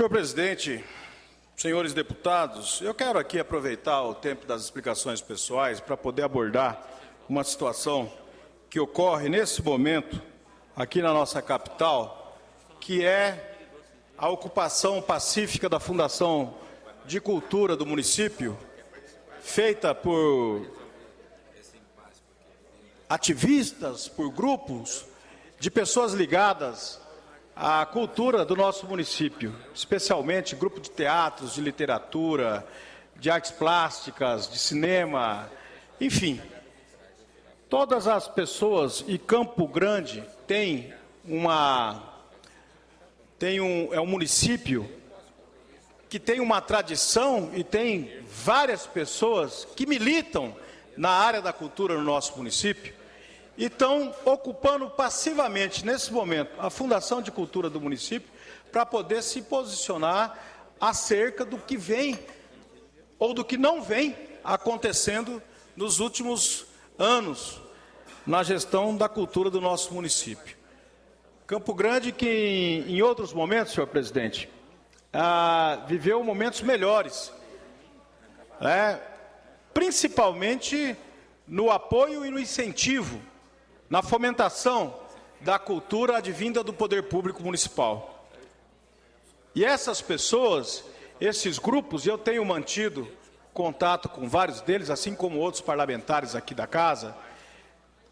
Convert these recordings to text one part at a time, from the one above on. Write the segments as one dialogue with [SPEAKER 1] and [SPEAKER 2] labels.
[SPEAKER 1] Senhor presidente, senhores deputados, eu quero aqui aproveitar o tempo das explicações pessoais para poder abordar uma situação que ocorre nesse momento aqui na nossa capital, que é a ocupação pacífica da Fundação de Cultura do município, feita por ativistas, por grupos de pessoas ligadas à cultura do nosso município, especialmente grupo de teatros, de literatura, de artes plásticas, de cinema, enfim. Todas as pessoas, e Campo Grande é um município que tem uma tradição e tem várias pessoas que militam na área da cultura no nosso município e estão ocupando passivamente, nesse momento, a Fundação de Cultura do município para poder se posicionar acerca do que vem ou do que não vem acontecendo nos últimos anos na gestão da cultura do nosso município. Campo Grande, que em outros momentos, senhor presidente, viveu momentos melhores, principalmente no apoio e no incentivo, na fomentação da cultura advinda do poder público municipal. E essas pessoas, esses grupos, eu tenho mantido contato com vários deles, assim como outros parlamentares aqui da casa,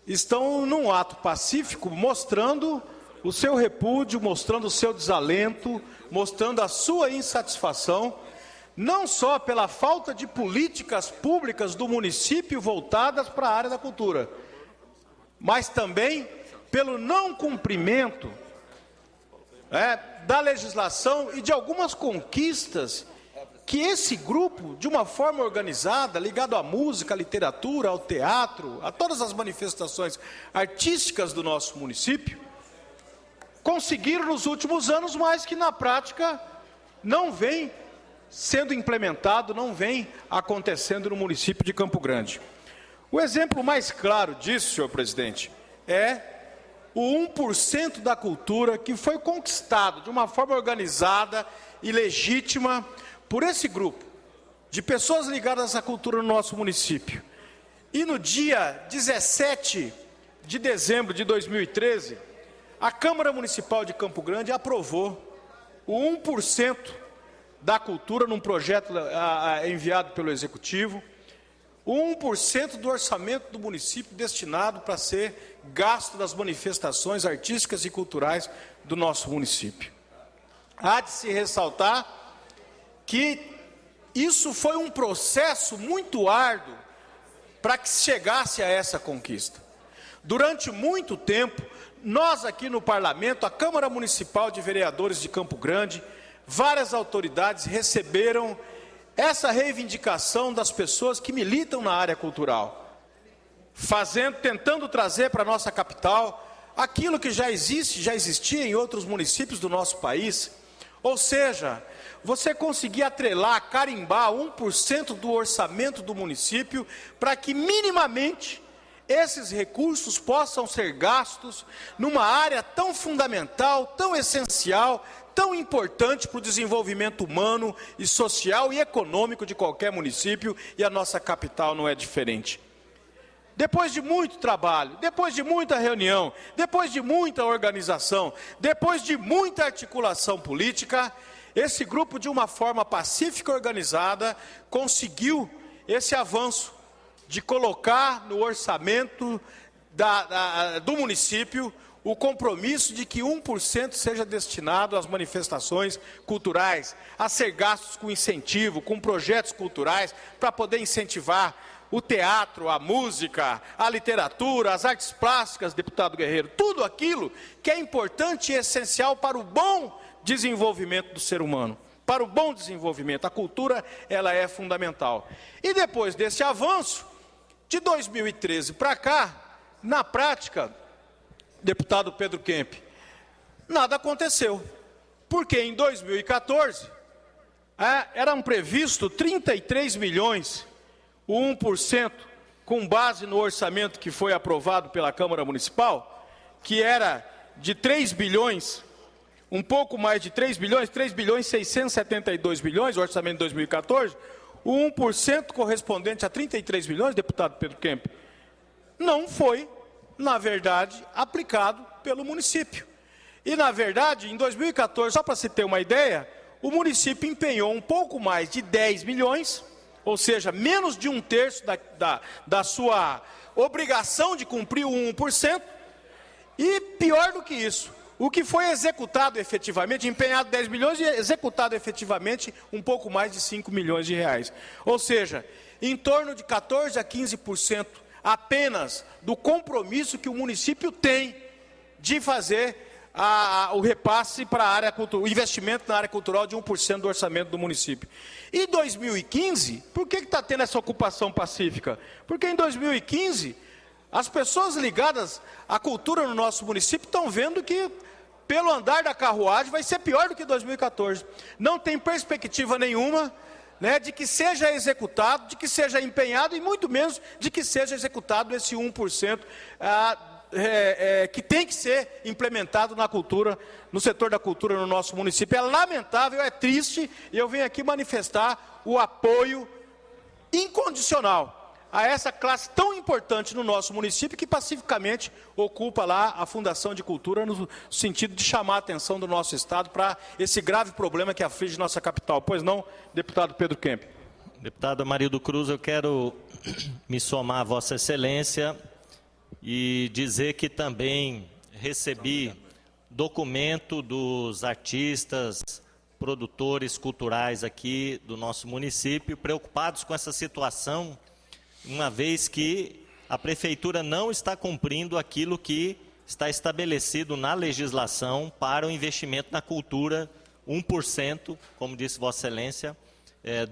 [SPEAKER 1] estão num ato pacífico mostrando o seu repúdio, mostrando o seu desalento, mostrando a sua insatisfação, não só pela falta de políticas públicas do município voltadas para a área da cultura, mas também pelo não cumprimento da legislação e de algumas conquistas que esse grupo, de uma forma organizada, ligado à música, à literatura, ao teatro, a todas as manifestações artísticas do nosso município, conseguiram nos últimos anos, mas que na prática não vem sendo implementado, não vem acontecendo no município de Campo Grande. O exemplo mais claro disso, senhor presidente, é o 1% da cultura que foi conquistado de uma forma organizada e legítima por esse grupo de pessoas ligadas à cultura no nosso município. E no dia 17 de dezembro de 2013, a Câmara Municipal de Campo Grande aprovou o 1% da cultura num projeto enviado pelo Executivo, o 1% do orçamento do município destinado para ser gasto das manifestações artísticas e culturais do nosso município. Há de se ressaltar que isso foi um processo muito árduo para que se chegasse a essa conquista. Durante muito tempo, nós aqui no Parlamento, a Câmara Municipal de Vereadores de Campo Grande, várias autoridades receberam essa reivindicação das pessoas que militam na área cultural, tentando trazer para a nossa capital aquilo que já existia em outros municípios do nosso país, ou seja, você conseguir atrelar, carimbar 1% do orçamento do município para que minimamente esses recursos possam ser gastos numa área tão fundamental, tão essencial, tão importante para o desenvolvimento humano e social e econômico de qualquer município, e a nossa capital não é diferente. Depois de muito trabalho, depois de muita reunião, depois de muita organização, depois de muita articulação política, esse grupo, de uma forma pacífica e organizada, conseguiu esse avanço de colocar no orçamento do município o compromisso de que 1% seja destinado às manifestações culturais, a ser gastos com incentivo, com projetos culturais, para poder incentivar o teatro, a música, a literatura, as artes plásticas, deputado Guerreiro, tudo aquilo que é importante e essencial para o bom desenvolvimento do ser humano. Para o bom desenvolvimento, a cultura, ela é fundamental. E depois desse avanço, de 2013 para cá, na prática, deputado Pedro Kemp, nada aconteceu. Porque em 2014, eram previstos 33 milhões, o 1%, com base no orçamento que foi aprovado pela Câmara Municipal, que era de 3 bilhões um pouco mais de 3 bilhões, 672 bilhões, o orçamento de 2014, o 1% correspondente a 33 bilhões, deputado Pedro Kemp, não foi, na verdade, aplicado pelo município. E, na verdade, em 2014, só para se ter uma ideia, o município empenhou um pouco mais de 10 milhões, ou seja, menos de um terço da sua obrigação de cumprir o 1%, e pior do que isso, o que foi executado efetivamente, empenhado 10 milhões e executado efetivamente um pouco mais de 5 milhões de reais. Ou seja, em torno de 14% a 15% apenas do compromisso que o município tem de fazer o repasse para a área cultural, o investimento na área cultural de 1% do orçamento do município. E 2015, por que está tendo essa ocupação pacífica? Porque em 2015, as pessoas ligadas à cultura no nosso município estão vendo que, pelo andar da carruagem, vai ser pior do que 2014. Não tem perspectiva nenhuma, né, de que seja executado, de que seja empenhado e muito menos de que seja executado esse 1%, que tem que ser implementado na cultura, no setor da cultura no nosso município. É lamentável, é triste, e eu venho aqui manifestar o apoio incondicional a essa classe tão importante no nosso município, que pacificamente ocupa lá a Fundação de Cultura, no sentido de chamar a atenção do nosso Estado para esse grave problema que aflige nossa capital. Pois não, deputado Pedro Kemp?
[SPEAKER 2] Deputado Amarildo Cruz, eu quero me somar a Vossa Excelência e dizer que também recebi documento dos artistas, produtores culturais aqui do nosso município, preocupados com essa situação, uma vez que a Prefeitura não está cumprindo aquilo que está estabelecido na legislação para o investimento na cultura, 1%, como disse Vossa Excelência,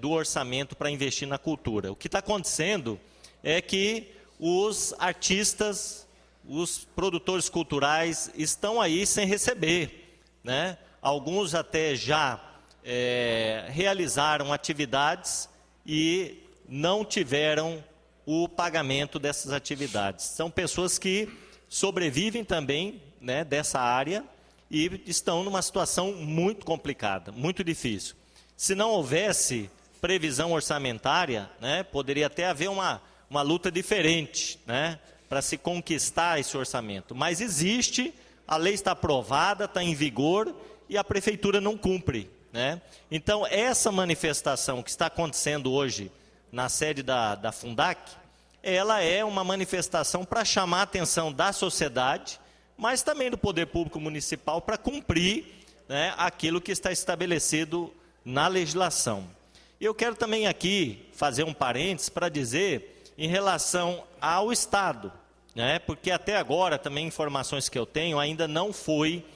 [SPEAKER 2] do orçamento para investir na cultura. O que está acontecendo é que os artistas, os produtores culturais estão aí sem receber, né? Alguns até já realizaram atividades e não tiveram o pagamento dessas atividades. São pessoas que sobrevivem também, né, dessa área e estão numa situação muito complicada, muito difícil. Se não houvesse previsão orçamentária, né, poderia até haver uma luta diferente, né, para se conquistar esse orçamento. Mas existe, a lei está aprovada, está em vigor e a Prefeitura não cumpre, né? Então, essa manifestação que está acontecendo hoje na sede da Fundac, ela é uma manifestação para chamar a atenção da sociedade, mas também do Poder Público Municipal para cumprir, né, aquilo que está estabelecido na legislação. Eu quero também aqui fazer um parênteses para dizer em relação ao Estado, né, porque até agora, também informações que eu tenho, ainda não foi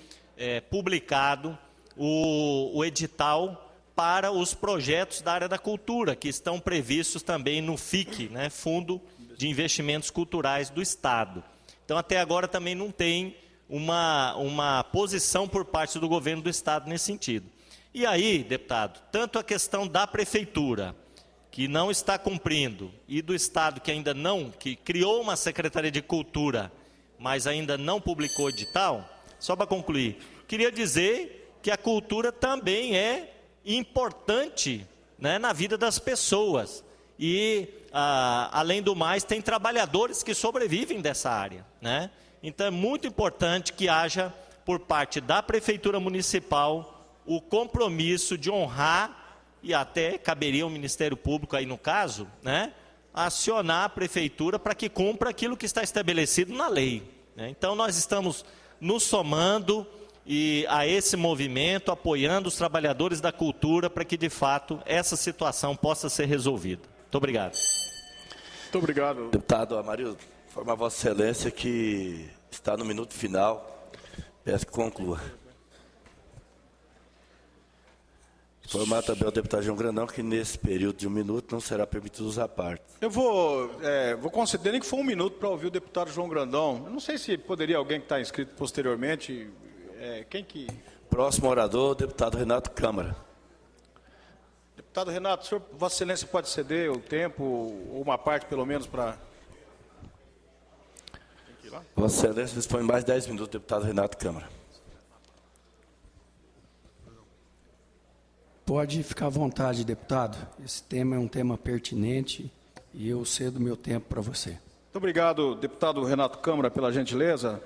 [SPEAKER 2] publicado o edital para os projetos da área da cultura, que estão previstos também no FIC, né, Fundo de Investimentos Culturais do Estado. Então, até agora também não tem uma posição por parte do governo do Estado nesse sentido. E aí, deputado, tanto a questão da Prefeitura, que não está cumprindo, e do Estado, que ainda não, que criou uma Secretaria de Cultura, mas ainda não publicou edital, só para concluir, queria dizer que a cultura também é importante, né, na vida das pessoas. E, além do mais, tem trabalhadores que sobrevivem dessa área, né? Então, é muito importante que haja, por parte da Prefeitura Municipal, o compromisso de honrar, e até caberia o Ministério Público aí no caso, né, acionar a Prefeitura para que cumpra aquilo que está estabelecido na lei, né? Então, nós estamos nos somando a esse movimento, apoiando os trabalhadores da cultura para que, de fato, essa situação possa ser resolvida. Muito obrigado.
[SPEAKER 1] Muito obrigado.
[SPEAKER 3] Deputado Amarildo, informar a Vossa Excelência que está no minuto final. Peço que conclua. Informar também ao deputado João Grandão que nesse período de 1 minuto não será permitido usar parte.
[SPEAKER 1] Eu vou considerar que foi 1 minuto para ouvir o deputado João Grandão. Eu não sei se poderia alguém que está inscrito posteriormente. Quem que...
[SPEAKER 3] Próximo orador, deputado Renato Câmara.
[SPEAKER 1] Deputado Renato, senhor, Vossa Excelência pode ceder o tempo, ou uma parte pelo menos, para...
[SPEAKER 3] Vossa Excelência dispõe mais de 10 minutos, deputado Renato Câmara.
[SPEAKER 4] Pode ficar à vontade, deputado. Esse tema é um tema pertinente e eu cedo meu tempo para você.
[SPEAKER 1] Muito obrigado, deputado Renato Câmara, pela gentileza.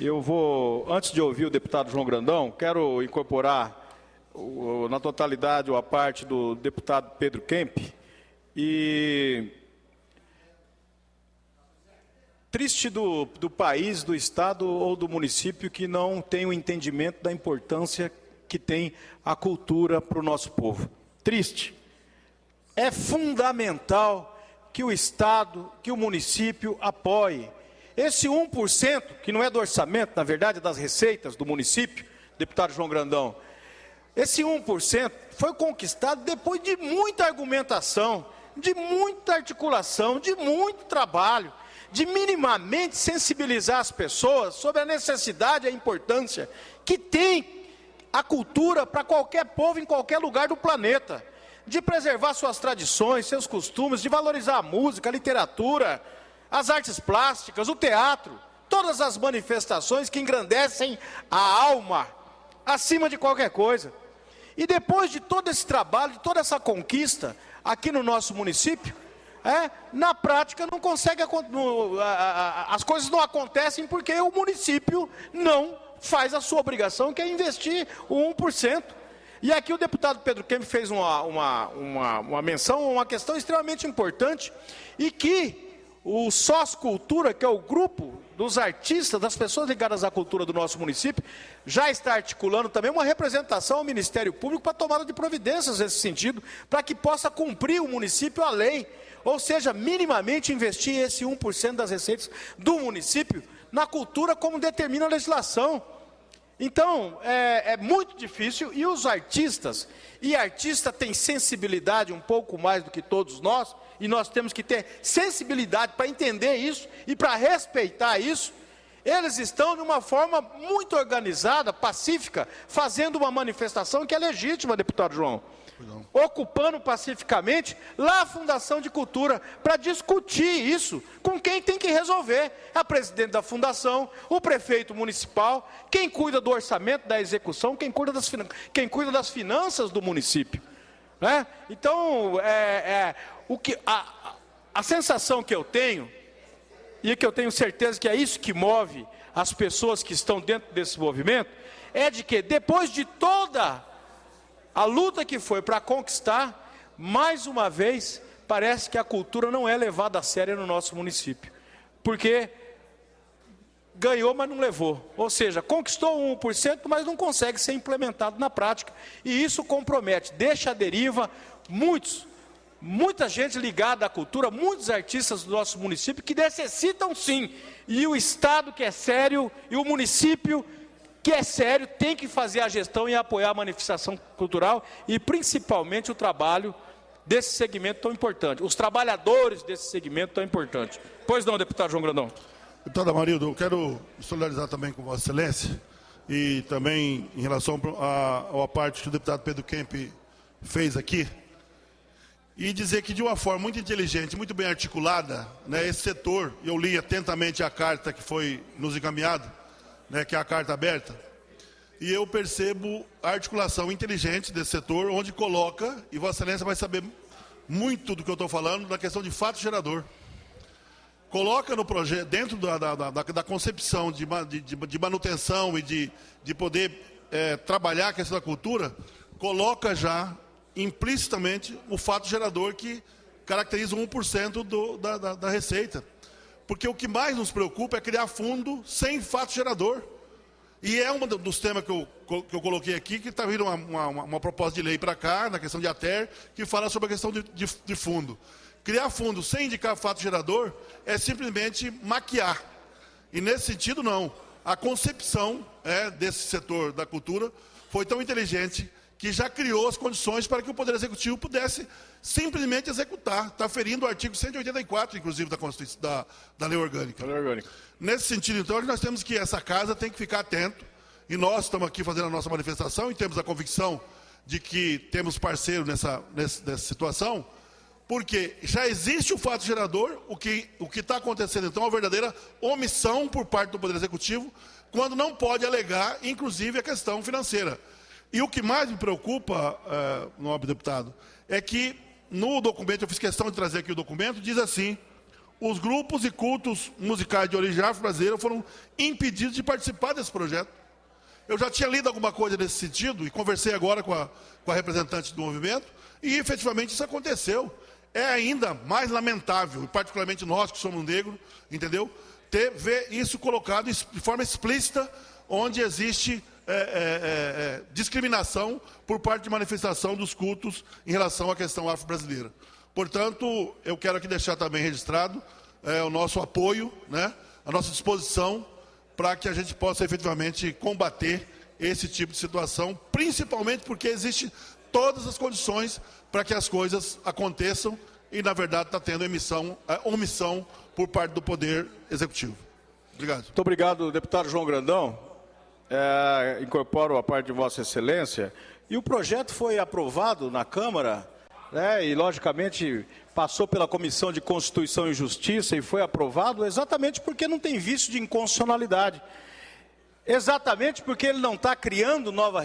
[SPEAKER 1] Eu vou, antes de ouvir o deputado João Grandão, quero incorporar na totalidade ou a parte do deputado Pedro Kemp. E triste do país, do estado ou do município que não tem o entendimento da importância que tem a cultura para o nosso povo. Triste. É fundamental que o estado, que o município apoie. Esse 1%, que não é do orçamento, na verdade é das receitas do município, deputado João Grandão, esse 1% foi conquistado depois de muita argumentação, de muita articulação, de muito trabalho, de minimamente sensibilizar as pessoas sobre a necessidade e a importância que tem a cultura para qualquer povo em qualquer lugar do planeta, de preservar suas tradições, seus costumes, de valorizar a música, a literatura, as artes plásticas, o teatro, todas as manifestações que engrandecem a alma, acima de qualquer coisa. E depois de todo esse trabalho, de toda essa conquista, aqui no nosso município, na prática não consegue, as coisas não acontecem porque o município não faz a sua obrigação, que é investir o 1%. E aqui o deputado Pedro Kemp fez uma menção, uma questão extremamente importante, e que o Sós Cultura, que é o grupo dos artistas, das pessoas ligadas à cultura do nosso município, já está articulando também uma representação ao Ministério Público para tomada de providências nesse sentido, para que possa cumprir o município a lei, ou seja, minimamente investir esse 1% das receitas do município na cultura como determina a legislação. Então, é muito difícil, e os artistas, e artista tem sensibilidade um pouco mais do que todos nós, e nós temos que ter sensibilidade para entender isso e para respeitar isso. Eles estão de uma forma muito organizada, pacífica, fazendo uma manifestação que é legítima, deputado João. Ocupando pacificamente lá a Fundação de Cultura para discutir isso com quem tem que resolver. A presidente da Fundação, o prefeito municipal, quem cuida do orçamento, da execução, quem cuida das finanças do município. Então, a sensação que eu tenho, e que eu tenho certeza que é isso que move as pessoas que estão dentro desse movimento, é de que depois de toda a luta que foi para conquistar, mais uma vez, parece que a cultura não é levada a sério no nosso município. Porque ganhou, mas não levou. Ou seja, conquistou 1%, mas não consegue ser implementado na prática. E isso compromete, deixa à deriva muita gente ligada à cultura, muitos artistas do nosso município que necessitam sim. E o Estado, que é sério, e o município, que é sério, tem que fazer a gestão e apoiar a manifestação cultural e principalmente o trabalho desse segmento tão importante, os trabalhadores desse segmento tão importante. Pois não, deputado João Grandão.
[SPEAKER 5] Deputado Amarildo, eu quero solidarizar também com Vossa Excelência e também em relação à parte que o deputado Pedro Kemp fez aqui, e dizer que de uma forma muito inteligente, muito bem articulada, esse setor, eu li atentamente a carta que foi nos encaminhada, que é a carta aberta, e eu percebo a articulação inteligente desse setor, onde coloca, e Vossa Excelência vai saber muito do que eu estou falando, na questão de fato gerador. Coloca no projeto, dentro da concepção de manutenção e de poder trabalhar a questão da cultura, coloca já implicitamente o fato gerador que caracteriza 1% da receita. Porque o que mais nos preocupa é criar fundo sem fato gerador. E é um dos temas que eu coloquei aqui, que está vindo uma proposta de lei para cá, na questão de ATER, que fala sobre a questão de fundo. Criar fundo sem indicar fato gerador é simplesmente maquiar. E nesse sentido, não. A concepção desse setor da cultura foi tão inteligente que já criou as condições para que o Poder Executivo pudesse simplesmente executar. Está ferindo o artigo 184, inclusive, da Lei Orgânica. Nesse sentido, então, nós temos que essa casa tem que ficar atento, e nós estamos aqui fazendo a nossa manifestação e temos a convicção de que temos parceiro nessa situação, porque já existe o fato gerador. O que está acontecendo, então, é uma verdadeira omissão por parte do Poder Executivo, quando não pode alegar, inclusive, a questão financeira. E o que mais me preocupa, nobre deputado, é que no documento, eu fiz questão de trazer aqui o documento, diz assim: os grupos e cultos musicais de origem afro-brasileira foram impedidos de participar desse projeto. Eu já tinha lido alguma coisa nesse sentido e conversei agora com a representante do movimento e efetivamente isso aconteceu. É ainda mais lamentável, e particularmente nós que somos negros, entendeu? Ver isso colocado de forma explícita, onde existe discriminação por parte de manifestação dos cultos em relação à questão afro-brasileira. Portanto, eu quero aqui deixar também registrado o nosso apoio, né, a nossa disposição para que a gente possa efetivamente combater esse tipo de situação, principalmente porque existem todas as condições para que as coisas aconteçam e, na verdade, está tendo omissão por parte do Poder Executivo. Obrigado.
[SPEAKER 1] Muito obrigado, deputado João Grandão. Incorporo a parte de Vossa Excelência. E o projeto foi aprovado na Câmara, né, e, logicamente, passou pela Comissão de Constituição e Justiça e foi aprovado exatamente porque não tem vício de inconstitucionalidade. Exatamente porque ele não está criando nova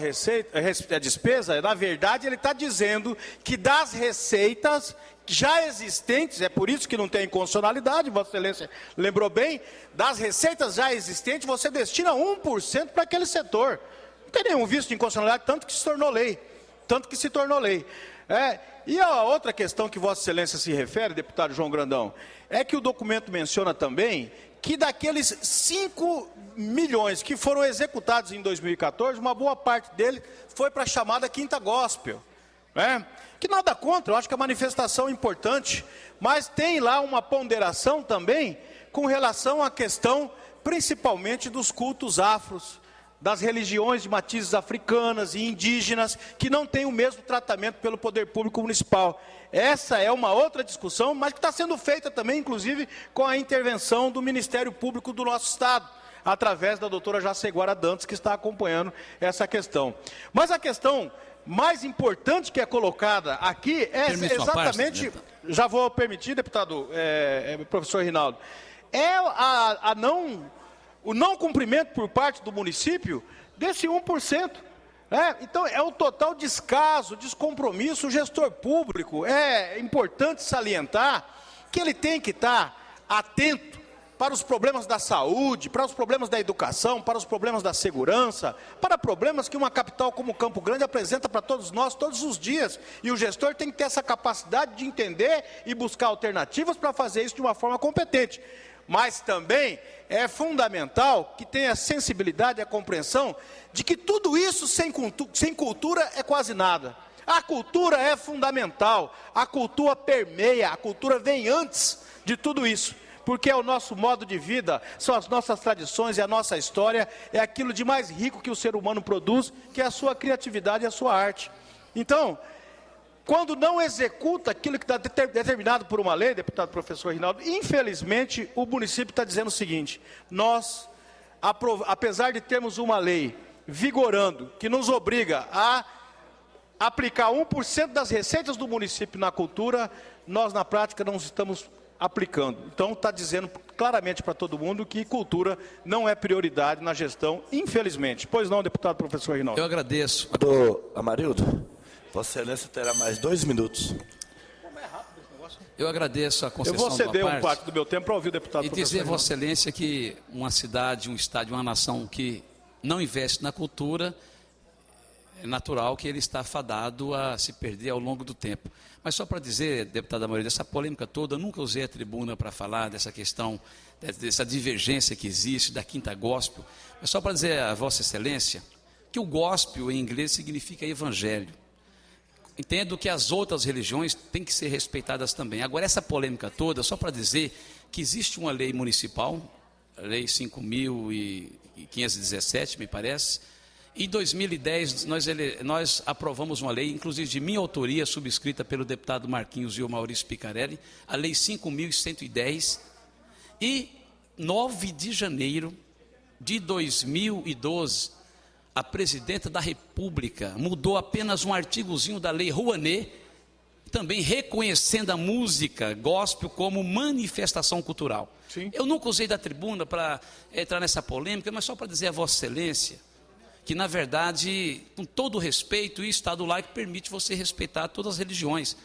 [SPEAKER 1] despesa, na verdade ele está dizendo que das receitas já existentes, é por isso que não tem inconstitucionalidade, Vossa Excelência lembrou bem, das receitas já existentes você destina 1% para aquele setor. Não tem nenhum vício de inconstitucionalidade, tanto que se tornou lei. E a outra questão que Vossa Excelência se refere, deputado João Grandão, é que o documento menciona também que daqueles 5 milhões que foram executados em 2014, uma boa parte dele foi para a chamada Quinta Gospel. Que nada contra, eu acho que a manifestação é importante, mas tem lá uma ponderação também com relação à questão, principalmente dos cultos afros, das religiões de matizes africanas e indígenas, que não têm o mesmo tratamento pelo poder público municipal. Essa é uma outra discussão, mas que está sendo feita também, inclusive, com a intervenção do Ministério Público do nosso Estado, através da doutora Jaceguara Dantas, que está acompanhando essa questão. Mas a questão mais importante que é colocada aqui é exatamente, já vou permitir, deputado, professor Rinaldo, o não cumprimento por parte do município desse 1%. Então, é o total descaso, descompromisso. O gestor público, é importante salientar que ele tem que estar atento para os problemas da saúde, para os problemas da educação, para os problemas da segurança, para problemas que uma capital como Campo Grande apresenta para todos nós todos os dias. E o gestor tem que ter essa capacidade de entender e buscar alternativas para fazer isso de uma forma competente. Mas também é fundamental que tenha a sensibilidade e a compreensão de que tudo isso sem cultura é quase nada. A cultura é fundamental, a cultura permeia, a cultura vem antes de tudo isso. Porque é o nosso modo de vida, são as nossas tradições e a nossa história, é aquilo de mais rico que o ser humano produz, que é a sua criatividade e a sua arte. Então, quando não executa aquilo que está determinado por uma lei, deputado professor Rinaldo, infelizmente o município está dizendo o seguinte: nós, apesar de termos uma lei vigorando, que nos obriga a aplicar 1% das receitas do município na cultura, nós na prática não estamos aplicando. Então está dizendo claramente para todo mundo que cultura não é prioridade na gestão, infelizmente. Pois não, deputado professor Rinaldo?
[SPEAKER 6] Eu agradeço.
[SPEAKER 3] Amarildo, Vossa Excelência terá mais 2 minutos.
[SPEAKER 6] Eu agradeço a concessão
[SPEAKER 1] Eu vou ceder
[SPEAKER 6] da parte,
[SPEAKER 1] parte do meu tempo para ouvir o deputado
[SPEAKER 6] e
[SPEAKER 1] professor
[SPEAKER 6] dizer,
[SPEAKER 1] Rinaldo.
[SPEAKER 6] Vossa Excelência, que uma cidade, um estado, uma nação que não investe na cultura, é natural que ele está fadado a se perder ao longo do tempo. Mas só para dizer, deputada Maria, dessa polêmica toda, eu nunca usei a tribuna para falar dessa questão, dessa divergência que existe da Quinta Gospel, mas só para dizer a Vossa Excelência que o gospel em inglês significa evangelho. Entendo que as outras religiões têm que ser respeitadas também. Agora, essa polêmica toda, só para dizer que existe uma lei municipal, a Lei 5.517, me parece. Em 2010, nós aprovamos uma lei, inclusive de minha autoria, subscrita pelo deputado Marquinhos e o Maurício Picarelli, a Lei 5.110. E 9 de janeiro de 2012, a presidenta da República mudou apenas um artigozinho da Lei Rouanet, também reconhecendo a música gospel como manifestação cultural.
[SPEAKER 1] Sim.
[SPEAKER 6] Eu nunca usei da tribuna para entrar nessa polêmica, mas só para dizer a Vossa Excelência que, na verdade, com todo o respeito, o Estado laico permite você respeitar todas as religiões.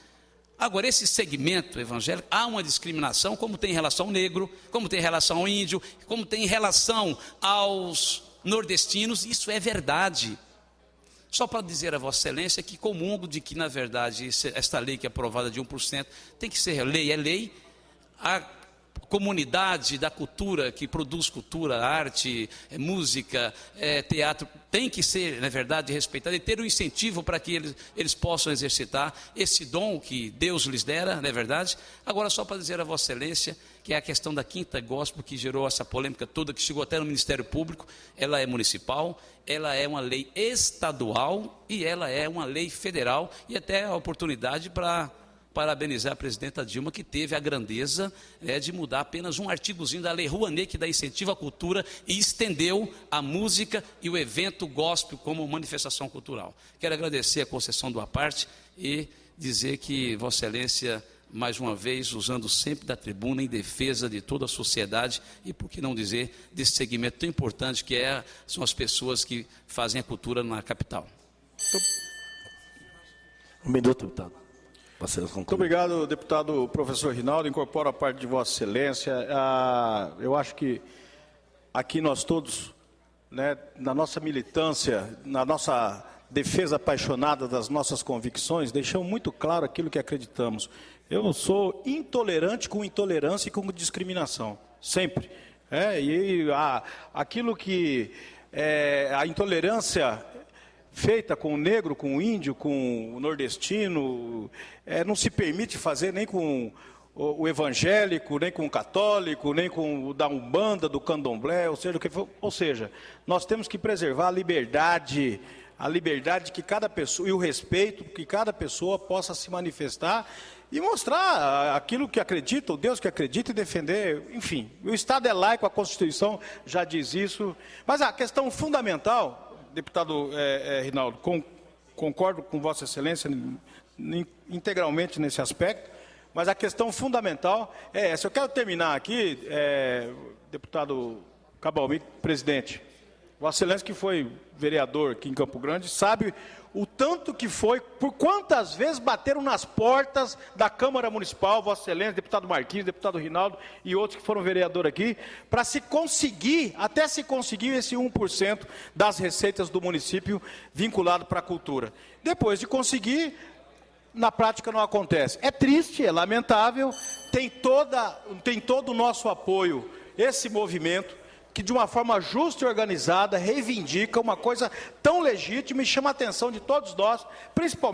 [SPEAKER 6] Agora, esse segmento evangélico, há uma discriminação, como tem em relação ao negro, como tem em relação ao índio, como tem em relação aos nordestinos, isso é verdade. Só para dizer a Vossa Excelência que comungo de que, na verdade, esta lei que é aprovada de 1%, tem que ser lei, é lei. A comunidade da cultura, que produz cultura, arte, música, teatro, tem que ser, na verdade, respeitada e ter um incentivo para que eles possam exercitar esse dom que Deus lhes dera, não é verdade? Agora, só para dizer a Vossa Excelência que é a questão da quinta gospel que gerou essa polêmica toda, que chegou até no Ministério Público, ela é municipal, ela é uma lei estadual e ela é uma lei federal, e até a oportunidade para parabenizar a presidenta Dilma, que teve a grandeza de mudar apenas um artigozinho da Lei Rouanet, que dá incentivo à cultura, e estendeu a música e o evento gospel como manifestação cultural. Quero agradecer a concessão do à parte e dizer que Vossa Excelência, mais uma vez, usando sempre da tribuna em defesa de toda a sociedade e, por que não dizer, desse segmento tão importante que são as pessoas que fazem a cultura na capital.
[SPEAKER 3] Um minuto, deputado.
[SPEAKER 1] Muito obrigado, deputado professor Rinaldo. Incorporo a parte de Vossa Excelência. Eu acho que aqui nós todos, né, na nossa militância, na nossa defesa apaixonada das nossas convicções, deixamos muito claro aquilo que acreditamos. Eu não sou intolerante com intolerância e com discriminação, sempre. Aquilo que a intolerância feita com o negro, com o índio, com o nordestino, não se permite fazer nem com o evangélico, nem com o católico, nem com o da Umbanda, do Candomblé, ou seja, o que for. Ou seja, nós temos que preservar a liberdade que cada pessoa, e o respeito que cada pessoa possa se manifestar e mostrar aquilo que acredita, o Deus que acredita, e defender, enfim. O Estado é laico, a Constituição já diz isso, mas a questão fundamental, deputado Rinaldo, concordo com Vossa Excelência integralmente nesse aspecto, mas a questão fundamental é essa. Eu quero terminar aqui, deputado Cabalmi, presidente. Vossa Excelência, que foi vereador aqui em Campo Grande, sabe o tanto que foi, por quantas vezes bateram nas portas da Câmara Municipal, Vossa Excelência, deputado Marquinhos, deputado Rinaldo e outros que foram vereador aqui, para se conseguir, até se conseguir esse 1% das receitas do município vinculado para a cultura. Depois de conseguir, na prática não acontece. É triste, é lamentável, tem todo o nosso apoio esse movimento, que de uma forma justa e organizada reivindica uma coisa tão legítima e chama a atenção de todos nós, principalmente